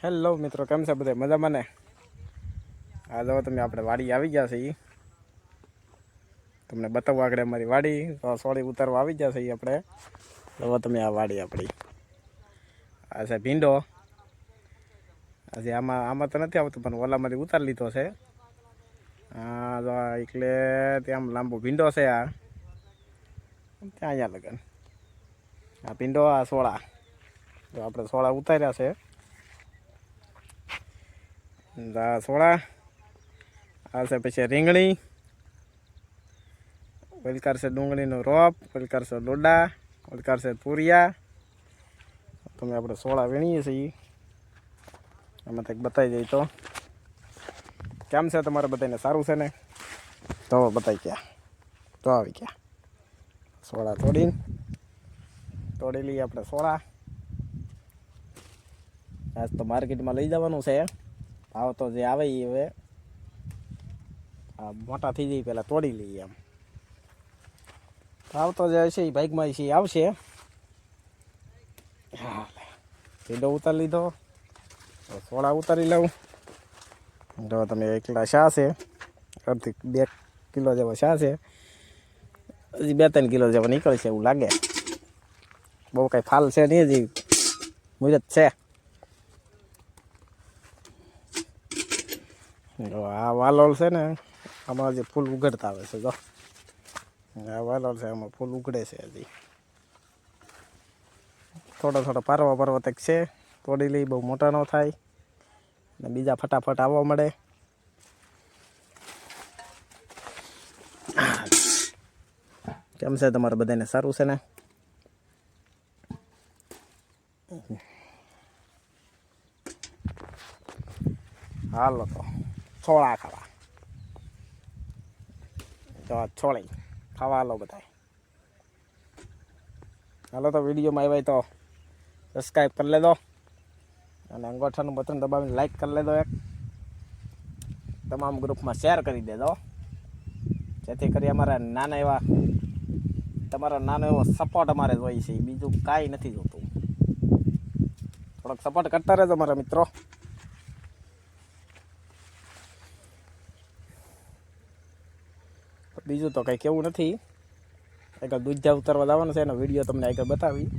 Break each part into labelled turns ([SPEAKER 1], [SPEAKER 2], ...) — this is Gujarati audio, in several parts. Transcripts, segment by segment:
[SPEAKER 1] હેલો મિત્રો, કેમ છે બધા? મજામાં ને? આ જો તમે આપણે વાડી આવી ગયા છે. તમને બતાવવા આગળ અમારી વાડી તો સોળી ઉતારવા આવી ગયા છે. આપણે તો તમે આ વાડી આપણી આ છે ભીંડો. હજી આમાં તો નથી આવતું, પણ ઓલામાંથી ઉતારી લીધો છે. હા જો એટલે ત્યાં લાંબો ભીંડો છે. આ ત્યાં અહીંયા લગન આ ભીંડો, આ સોળા. તો આપણે સોળા ઉતાર્યા છે. સોળા આ છે, પછી રીંગણી, ઓલકાર છે ડુંગળીનો રોપ, ઓલકાર છે ડોડા, ઓલકાર છે પૂરિયા. તમે આપણે સોળા વીણીએ છીએ. એમાં કંઈક બતાવી દઈએ તો કેમ છે તમારે બધાને? સારું છે ને? તો બતાવી ગયા તો આવી ગયા સોળા તોડી લઈએ આપણે સોળા. આજ તો માર્કેટમાં લઈ જવાનું છે. ભાવ તો જે આવે એ હવે આ મોટા થઈ જાય પહેલાં તોડી લઈએ. એમ ભાવ તો જે હશે એ બાઇકમાં છે આવશે. હા, ભીંડો ઉતારી લીધો, સોળા ઉતારી લઉં. જો તમે 1 કિલો શા છે, અડધી 2 કિલો જેવો શા છે. હજી 2-3 કિલો જેવો નીકળશે એવું લાગે. બહુ કાંઈ ફાલ છે નહીં, હજી મુહૂર્ત છે. જો આ વાલોલ છે ને, આમાં હજી ફૂલ ઉઘડતા આવે છે. જો આ વાલોલ છે, આમાં ફૂલ ઉઘડે છે. હજી થોડો પારવા તક છે. તોડી લઈ, બહુ મોટા ન થાય ને બીજા ફટાફટ આવવા મળે. કેમ છે તમારે બધાને? સારું છે ને? હાલો તો છોળા ખાવા. તો છોળી ખાવા હાલો બધા. હાલો તો વિડીયોમાં આવ્યા તો સબસ્ક્રાઈબ કરી લેજો અને અંગોઠાનું બટન દબાવીને લાઈક કરી લેજો. એક તમામ ગ્રુપમાં શેર કરી દેજો, જેથી કરી અમારા તમારો નાનો એવો સપોર્ટ અમારે જોઈએ છે. બીજું કાંઈ નથી જોતું. થોડોક સપોર્ટ કરતા રહેજો મારા મિત્રો. બીજું તો કંઈ કેવું નથી. આગળ દૂધિયા ઉતારવા જવાનું છે, એનો વિડીયો તમને આગળ બતાવી.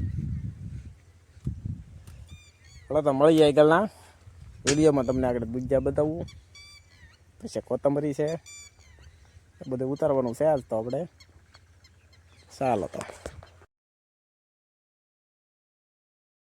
[SPEAKER 1] હવે તો મળીએ આગળના વિડીયોમાં. તમને આગળ દૂધિયા બતાવવું, પછી કોથમરી છે, બધું ઉતારવાનું છે આજ તો આપણે. ચાલો તો.